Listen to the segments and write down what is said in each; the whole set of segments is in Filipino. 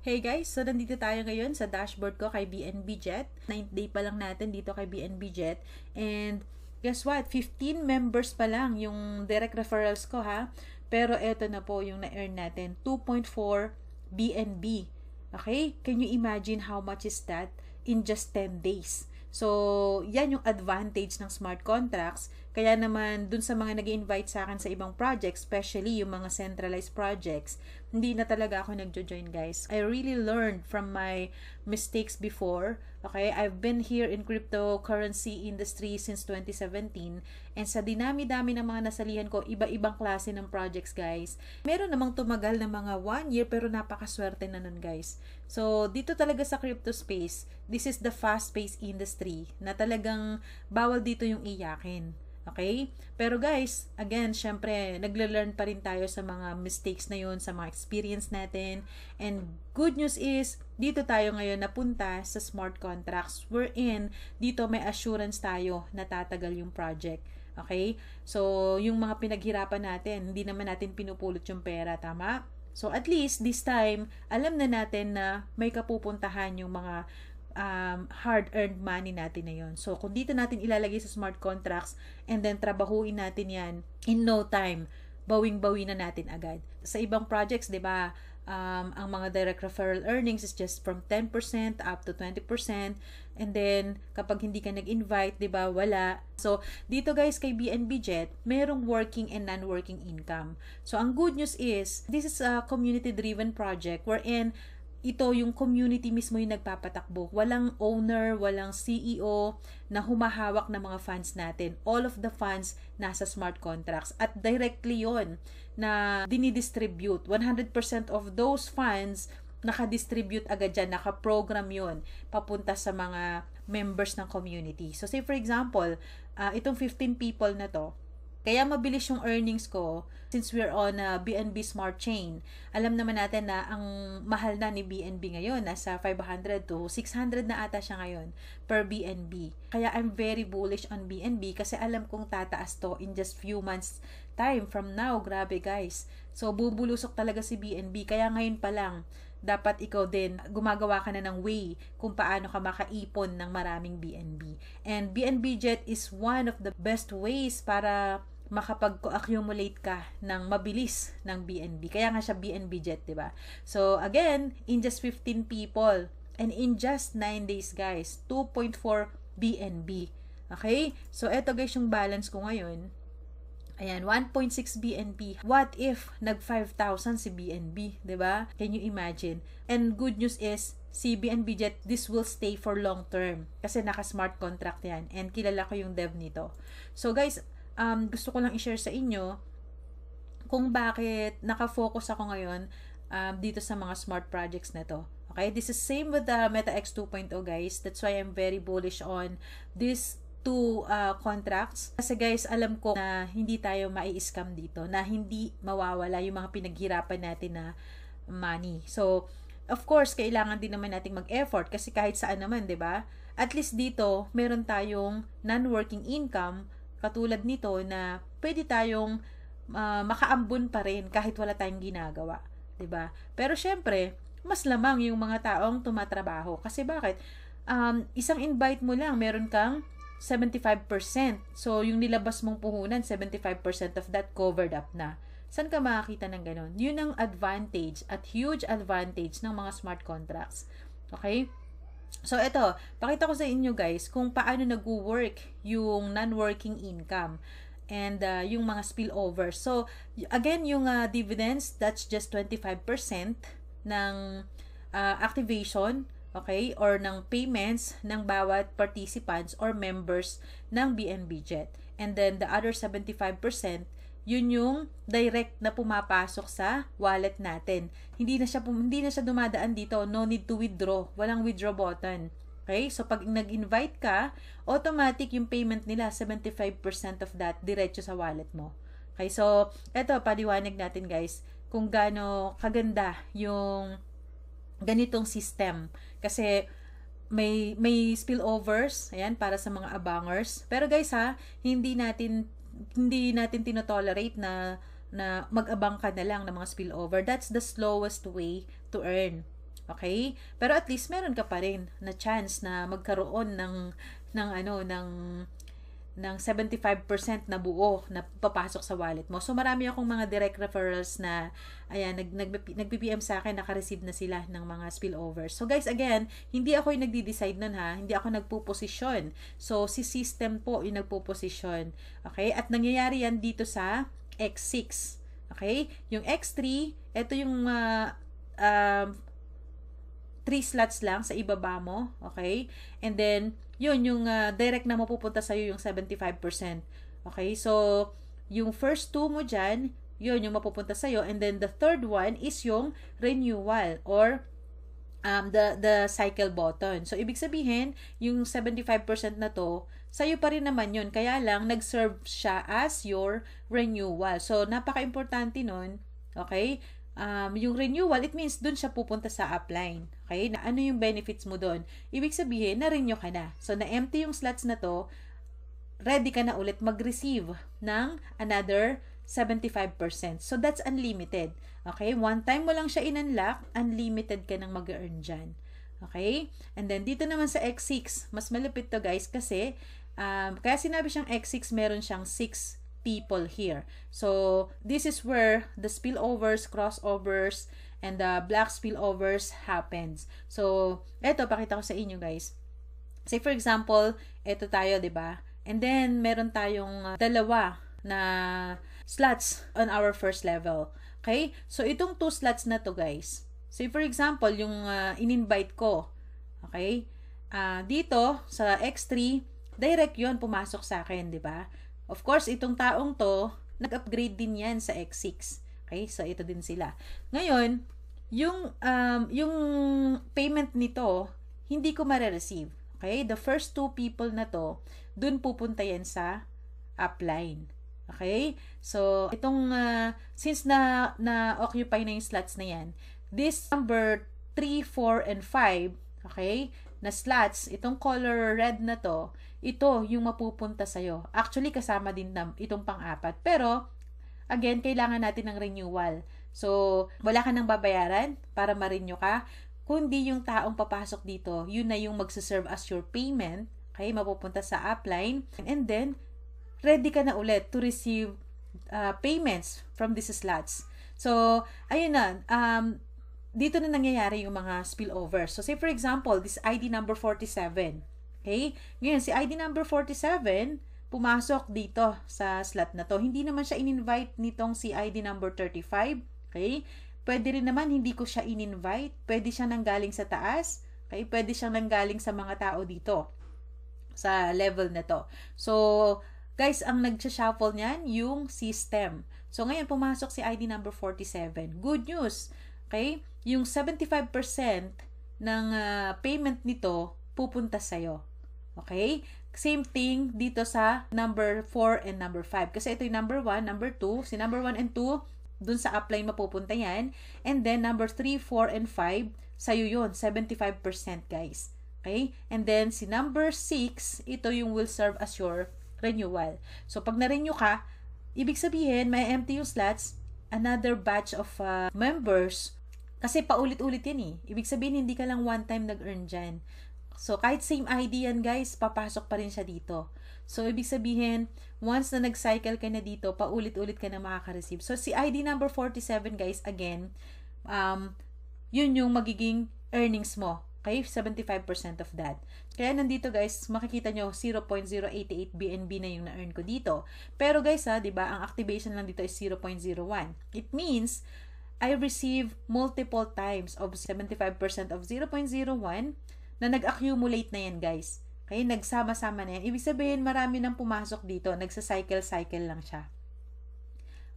Hey guys, so nandito tayo ngayon sa dashboard ko kay BNB Jet. 9th day pa lang natin dito kay BNB Jet. And guess what? 15 members pa lang yung direct referrals ko ha. Pero eto na po yung na-earn natin. 2.4 BNB. Okay? Can you imagine how much is that in just 10 days? So, yan yung advantage ng smart contracts. Kaya naman, dun sa mga nag-invite sa akin sa ibang projects, especially yung mga centralized projects, hindi na talaga ako nagjo-join, guys. I really learned from my mistakes before. Okay? I've been here in cryptocurrency industry since 2017. And sa dinami-dami ng mga nasalihan ko, iba-ibang klase ng projects, guys. Meron namang tumagal na mga 1 year, pero napakaswerte na nun, guys. So, dito talaga sa crypto space, this is the fast-paced industry na talagang bawal dito yung iyakin. Okay? Pero guys, again, syempre, nagle-learn pa rin tayo sa mga mistakes na yun, sa mga experience natin. And good news is, dito tayo ngayon napunta sa smart contracts wherein dito may assurance tayo na tatagal yung project. Okay? So, yung mga pinaghirapan natin, hindi naman natin pinupulot yung pera, tama? So, at least, this time, alam na natin na may kapupuntahan yung mga hard-earned money natin na yun. So, kung dito natin ilalagay sa smart contracts and then trabahuin natin yan, in no time, bawing-bawi na natin agad. Sa ibang projects, di ba, ang mga direct referral earnings is just from 10% up to 20%. And then, kapag hindi ka nag-invite, di ba, wala. So, dito guys, kay BNB Jet, merong working and non-working income. So, ang good news is, this is a community-driven project wherein ito yung community mismo yung nagpapatakbo. Walang owner, walang CEO na humahawak ng mga funds natin. All of the funds nasa smart contracts. At directly yon na dinidistribute. 100% of those funds nakadistribute agad dyan. Nakaprogram yon papunta sa mga members ng community. So say for example, itong 15 people na to, kaya mabilis yung earnings ko since we're on a BNB Smart Chain. Alam naman natin na ang mahal na ni BNB ngayon, nasa 500 to 600 na ata siya ngayon per BNB. Kaya I'm very bullish on BNB kasi alam kong tataas to in just few months time from now. Grabe guys. So bubulusok talaga si BNB. Kaya ngayon pa lang, dapat ikaw din gumagawa ka na ng way kung paano ka makaipon ng maraming BNB. And BNB Jet is one of the best ways para makapag-accumulate ka ng mabilis ng BNB. Kaya nga siya BNB Jet, di ba? So, again, in just 15 people and in just 9 days, guys, 2.4 BNB. Okay? So, eto guys yung balance ko ngayon. Ayan, 1.6 BNB. What if nag 5,000 si BNB, 'di ba? Can you imagine? And good news is, si BNB Jet, this will stay for long term kasi naka-smart contract 'yan and kilala ko yung dev nito. So guys, gusto ko lang i-share sa inyo kung bakit naka-focus ako ngayon dito sa mga smart projects na to. Okay? This is same with the MetaX 2.0 guys. That's why I'm very bullish on this two contracts. Kasi guys, alam ko na hindi tayo mai-scam dito, na hindi mawawala yung mga pinaghirapan natin na money. So, of course, kailangan din naman nating mag-effort kasi kahit saan naman, 'di ba? At least dito, meron tayong non-working income katulad nito na pwede tayong makaambon pa rin kahit wala tayong ginagawa, 'di ba? Pero syempre, mas lamang yung mga taong tumatrabaho. Kasi bakit? Isang invite mo lang, meron kang 75%. So, yung nilabas mong puhunan, 75% of that covered up na. Saan ka makakita ng ganun? Yun ang advantage at huge advantage ng mga smart contracts. Okay? So, eto, pakita ko sa inyo guys kung paano nag-work yung non-working income and yung mga spillover. So, again, yung dividends, that's just 25% ng activation, okay, or ng payments ng bawat participants or members ng BNB Jet. And then, the other 75%, yun yung direct na pumapasok sa wallet natin. Hindi na siya dumadaan dito. No need to withdraw. Walang withdraw button. Okay? So, pag nag-invite ka, automatic yung payment nila, 75% of that, diretso sa wallet mo. Okay? So, eto, paliwanag natin guys, kung gaano kaganda yung ganitong system. Kasi, may spillovers, ayan, para sa mga abangers. Pero guys ha, hindi natin tinotolerate na mag-abang ka na lang ng mga spillover. That's the slowest way to earn. Okay? Pero at least meron ka pa rin na chance na magkaroon ng 75% na buo na papasok sa wallet mo. So, marami akong mga direct referrals na, ayan, nag-BPM sa akin, naka-receive na sila ng mga spillovers. So, guys, again, hindi ako yung nagdi-decide nun, ha? Hindi ako nagpo-posisyon. So, si system po yung nagpo-posisyon. Okay? At nangyayari yan dito sa X6. Okay? Yung X3, ito yung 3 slots lang sa ibaba mo. Okay? And then, yun, yung direct na mapupunta sa'yo yung 75%. Okay? So, yung first 2 mo dyan, yun yung mapupunta sa'yo. And then, the third one is yung renewal or the cycle button. So, ibig sabihin, yung 75% na to, sa'yo pa rin naman yun. Kaya lang, nag-serve siya as your renewal. So, napaka-importante nun. Okay? Yung renewal, it means dun siya pupunta sa upline. Okay? Na ano yung benefits mo dun? Ibig sabihin, na-renew ka na. So, na-empty yung slots na to, ready ka na ulit mag-receive ng another 75%. So, that's unlimited. Okay? One time mo lang siya in-unlock, unlimited ka nang mag-earn dyan. Okay? And then, dito naman sa X6, mas malupit to guys kasi, kaya sinabi siyang X6, meron siyang 6 people here. So, this is where the spillovers, crossovers, and the black spillovers happens. So, eto, pakita ko sa inyo guys. Say for example, eto tayo, 'di ba? And then, meron tayong dalawa na slots on our first level. Okay? So, itong 2 slots na to guys. Say for example, yung in-invite ko. Okay? Dito, sa X3, direct yon pumasok sa akin, 'di ba? Of course, itong taong to, nag-upgrade din yan sa X6. Okay? So, ito din sila. Ngayon, yung payment nito, hindi ko mare-receive. Okay? The first 2 people na to, dun pupunta yan sa upline. Okay? So, itong, since na-occupy na yung slots na yan, this number 3, 4, and 5, okay, na slots, itong color red na to, ito yung mapupunta sa'yo. Actually, kasama din itong pang-apat. Pero, again, kailangan natin ng renewal. So, wala ka nang babayaran para ma-renew ka. Kundi yung taong papasok dito, yun na yung magsaserve as your payment. Okay, mapupunta sa upline. And then, ready ka na ulit to receive payments from these slots. So, ayun na. Dito na nangyayari yung mga spillovers. So, say for example, this ID number 47. Okay? Ngayon, si ID number 47, pumasok dito sa slot na to. Hindi naman siya in-invite nitong si ID number 35. Okay? Pwede rin naman, hindi ko siya in-invite. Pwede siya nanggaling sa taas. Okay? Pwede siyang nanggaling sa mga tao dito. Sa level na to. So, guys, ang nagsha-shuffle niyan, yung system. So, ngayon, pumasok si ID number 47. Good news. Okay? Yung 75% ng payment nito, pupunta sa'yo. Okay? Same thing dito sa number 4 and number 5. Kasi ito yung number 1, number 2. Si number 1 and 2, dun sa upline mapupunta yan. And then, number 3, 4, and 5, sa'yo yun. 75% guys. Okay? And then, si number 6, ito yung will serve as your renewal. So, pag na-renew ka, ibig sabihin, may empty yung slots, another batch of members, kasi paulit-ulit yan eh. Ibig sabihin, hindi ka lang one time nag-earn dyan. So, kahit same ID yan guys, papasok pa rin siya dito. So, ibig sabihin, once na nag-cycle ka na dito, paulit-ulit ka na makaka-receive. So, si ID number 47 guys, again, yun yung magiging earnings mo. Okay? 75% of that. Kaya nandito guys, makikita nyo 0.088 BNB na yung na-earn ko dito. Pero guys diba, ang activation lang dito is 0.01. It means, I receive multiple times of 75% of 0.01 na nag-accumulate na yan guys. Okay, nagsama-sama na yan. Ibig sabihin, marami nang pumasok dito. Nagsa-cycle-cycle lang siya.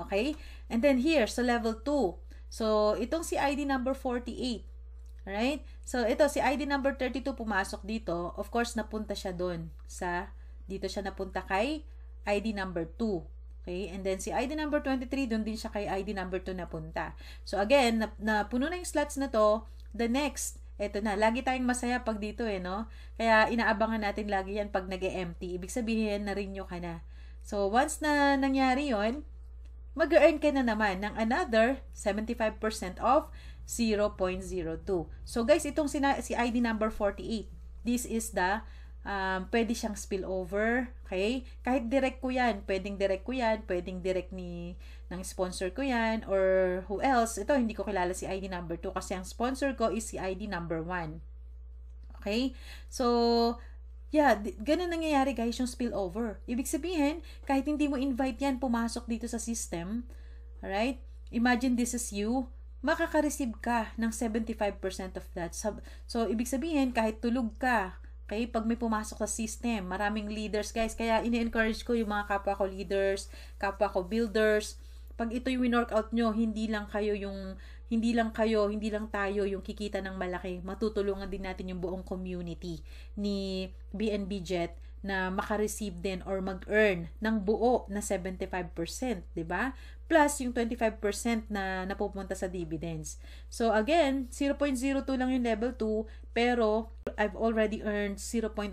Okay? And then here, so level 2. So, itong si ID number 48. Alright? So, ito, si ID number 32 pumasok dito. Of course, napunta siya doon. Dito siya napunta kay ID number 2. Okay? And then, si ID number 23, doon din siya kay ID number 2 napunta. So, again, napuno na yung slots na to. The next, eto na, lagi tayong masaya pag dito no? Kaya inaabangan natin lagi yan pag nag-empty. Ibig sabihin, na-renew ka na. So, once na nangyari yon, mag-earn ka na naman ng another 75% of 0.02. So guys, itong si ID number 48, this is the pwede siyang spillover, okay? Kahit direct ko yan, pwedeng direct ng sponsor ko yan, or who else. Ito, hindi ko kilala si ID number 2 kasi ang sponsor ko is si ID number 1. Okay? So, yeah, ganun nangyayari guys yung spillover. Ibig sabihin, kahit hindi mo invite yan, pumasok dito sa system, alright? Imagine this is you, makaka-receive ka ng 75% of that. So, ibig sabihin, kahit tulog ka, okay, pag may pumasok sa system, maraming leaders guys, kaya ini-encourage ko yung mga kapwa ko leaders, kapwa ko builders, pag ito yung win-workout nyo, hindi lang tayo yung kikita ng malaki, matutulungan din natin yung buong community ni BNB Jet na maka-receive din or mag-earn ng buo na 75%, di ba? Plus yung 25% na napupunta sa dividends. So again, 0.02 lang yung level 2, pero I've already earned 0.125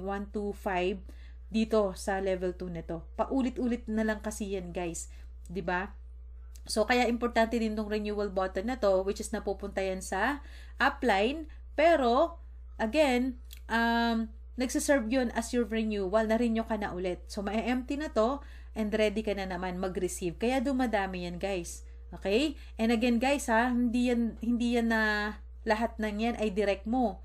dito sa level 2 nito. Paulit-ulit na lang kasi yan, guys. 'Di ba? So kaya importante din tong renewal button na to, which is napupunta yan sa upline, pero again, nagsiserve yun as your renewal, na-renew ka na ulit. So ma-empty na to and ready ka na naman mag-receive. Kaya dumadami yan, guys. Okay? And again, guys, hindi yan na lahat ng yan ay direct mo.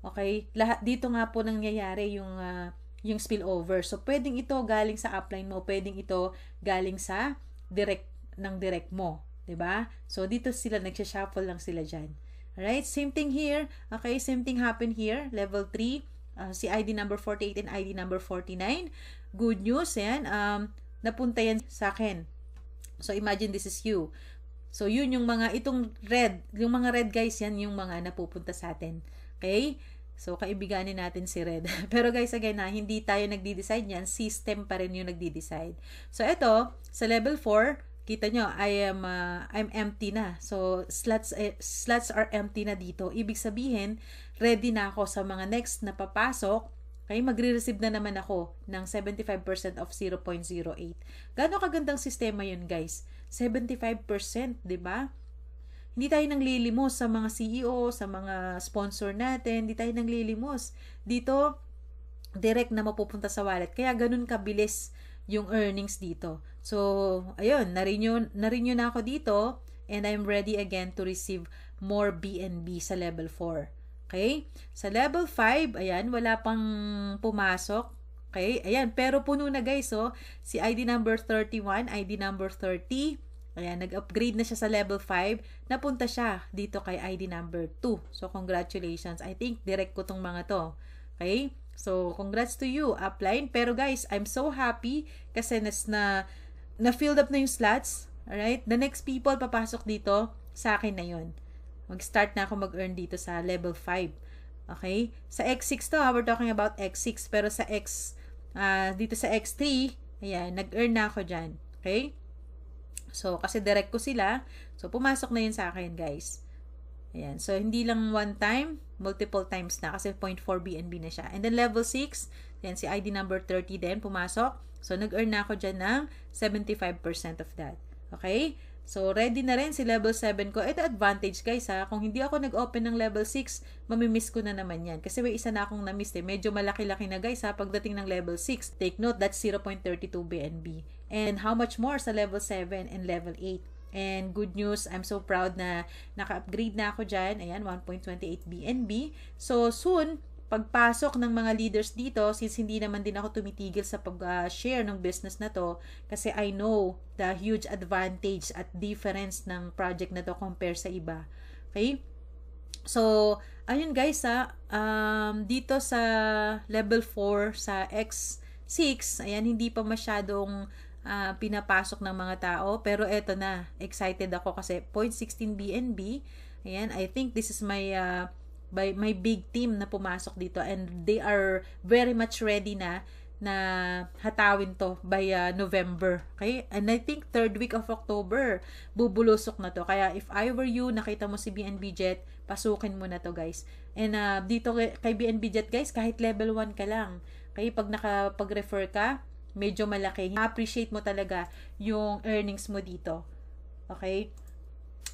Okay? Lahat dito nga po nangyayari yung spillover. So pwedeng ito galing sa upline mo, pwedeng ito galing sa direct mo, 'di ba? So dito sila nagsha-shuffle lang sila diyan. Alright? Same thing here. Okay, same thing happen here, level 3. Si ID number 48 and ID number 49. Good news, yan. Napunta yan sa akin. So, imagine this is you. So, yun yung mga, itong red, yung mga red guys, yan yung mga napupunta sa atin. Okay? So, kaibiganin natin si red. Pero guys, again hindi tayo nagdi-decide yan. System pa rin yung nagdi-decide. So, ito, sa level 4, kita nyo, I'm empty na. So, slots are empty na dito. Ibig sabihin, ready na ako sa mga next na papasok. Okay, magre-receive na naman ako ng 75% of 0.08. Gaano kagandang sistema yun, guys? 75%, 'di ba? Hindi tayo nanglilimos sa mga CEO, sa mga sponsor natin. Hindi tayo nanglilimos. Dito, direct na mapupunta sa wallet. Kaya ganun kabilis yung earnings dito. So, ayun, na-renew na ako dito and I'm ready again to receive more BNB sa level 4. Okay? Sa level 5, ayan, wala pang pumasok. Okay? Ayan, pero puno na guys, oh. Si ID number 31, ID number 30, ayan, nag-upgrade na siya sa level 5. Napunta siya dito kay ID number 2. So, congratulations. I think direct ko tong mga to. Okay? So, congrats to you, upline. Pero guys, I'm so happy kasi na-filled up na yung slots. Alright? The next people papasok dito, sa akin na yun. Mag-start na ako mag-earn dito sa level 5. Okay? Sa X6 to, we're talking about X6. Pero sa dito sa X3, ayan, nag-earn na ako dyan. Okay? So, kasi direct ko sila. So, pumasok na yun sa akin, guys. Ayan. So, hindi lang one time, multiple times na kasi 0.4 BNB na siya. And then level 6, yan si ID number 30 din, pumasok. So, nag-earn na ako dyan ng 75% of that. Okay? So, ready na rin si level 7 ko. Ito advantage guys ha. Kung hindi ako nag-open ng level 6, mamimiss ko na naman yan. Kasi may isa na akong na-miss eh. Medyo malaki-laki na guys ha. Pagdating ng level 6, take note, that's 0.32 BNB. And how much more sa level 7 and level 8. And good news, I'm so proud na naka-upgrade na ako dyan. Ayan, 1.28 BNB. So, soon, pagpasok ng mga leaders dito, since hindi naman din ako tumitigil sa pag-share ng business na to, kasi I know the huge advantage at difference ng project na to compare sa iba. Okay? So, ayun guys dito sa level 4, sa X6, ayan, hindi pa masyadong pinapasok ng mga tao, pero eto na, excited ako kasi 0.16 BNB. Ayan, I think this is my my big team na pumasok dito and they are very much ready na hatawin to by November. Okay? And I think 3rd week of October bubulusok na to. Kaya if I were you, nakita mo si BNB Jet, pasukin mo na to guys. And dito kay BNB Jet guys, kahit level 1 ka lang. Okay? Pag nakapag-refer ka, medyo malaki. Appreciate mo talaga yung earnings mo dito. Okay?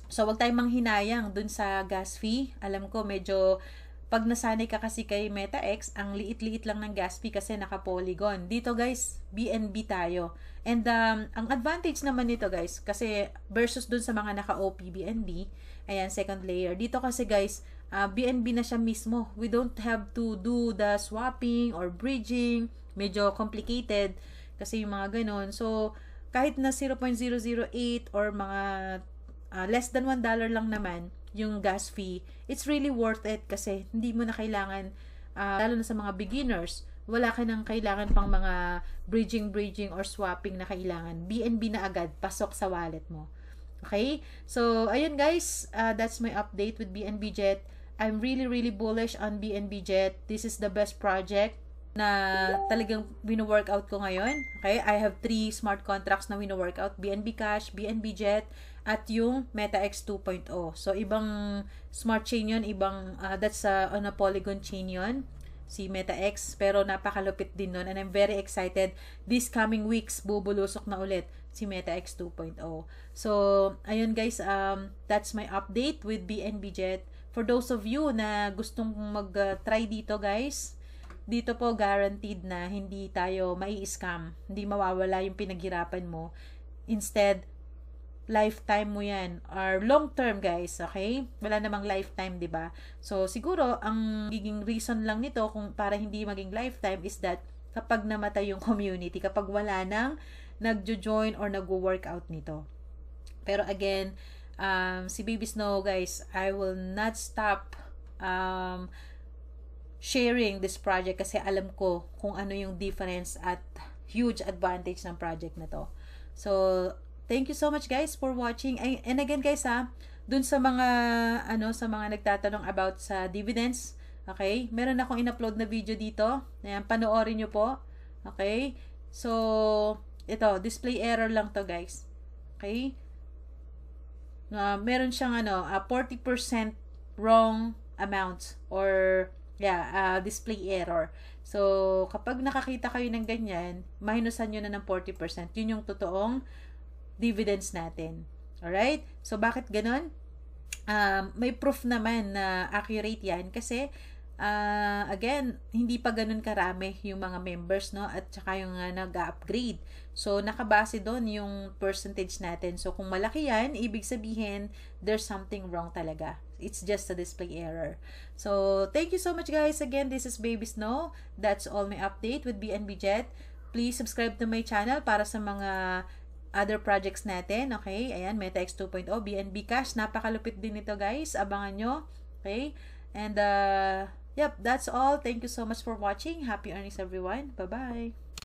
So, wag tayong manghinayang dun sa gas fee. Alam ko, medyo pag nasanay ka kasi kay MetaX, ang liit-liit lang ng gas fee kasi naka-polygon. Dito guys, BNB tayo. And ang advantage naman nito guys, kasi versus dun sa mga naka-OP BNB, ayan, second layer. Dito kasi guys, BNB na siya mismo. We don't have to do the swapping or bridging. Medyo complicated kasi yung mga ganon. So, kahit na 0.008 or mga less than $1 lang naman yung gas fee, it's really worth it kasi hindi mo na kailangan, lalo na sa mga beginners, wala ka nang kailangan pang mga bridging or swapping na kailangan. BNB na agad, pasok sa wallet mo. Okay? So, ayun guys, that's my update with BNB Jet. I'm really bullish on BNB Jet. This is the best project na talagang wino-workout ko ngayon. Okay? I have 3 smart contracts na wino-workout. BNB Cash, BNB Jet, at yung MetaX 2.0. So, ibang smart chain yun. Ibang, that's on a Polygon chain yun. Si MetaX. Pero napakalupit din nun. And I'm very excited. These coming weeks, bubulusok na ulit si MetaX 2.0. So, ayun guys. That's my update with BNB Jet. For those of you na gustong mag-try dito guys, dito po guaranteed na hindi tayo mai-scam. Hindi mawawala yung pinaghirapan mo. Instead, lifetime mo yan. Or long term guys, okay? Wala namang lifetime, di ba? So, siguro, ang giging reason lang nito kung para hindi maging lifetime is that kapag namatay yung community, kapag wala nang nagjo-join or nagwo-workout nito. Pero again, si Baby Snow guys, I will not stop sharing this project kasi alam ko kung ano yung difference at huge advantage ng project na to. So, thank you so much guys for watching. And again guys dun sa mga sa mga nagtatanong about sa dividends, okay? Meron akong in-upload na video dito. Ayan, panoorin nyo po. Okay? So, ito, display error lang to guys. Okay? Meron siyang 40% wrong amount or display error. So, kapag nakakita kayo ng ganyan, minusan nyo na ng 40%. Yun yung totoong dividends natin. Alright? So, bakit ganon? May proof naman na accurate yan kasi, again, hindi pa ganun karami yung mga members, no? At saka yung nag-upgrade. So, nakabase doon yung percentage natin. So, kung malaki yan, ibig sabihin, there's something wrong talaga. It's just a display error. So, thank you so much guys. Again, this is Baby Snow. That's all my update with BNB Jet. Please subscribe to my channel para sa mga other projects natin. Okay? Ayan, MetaX 2.0, BNB Cash. Napakalupit din ito guys. Abangan nyo. Okay? And, yep, that's all. Thank you so much for watching. Happy earnings everyone. Bye-bye.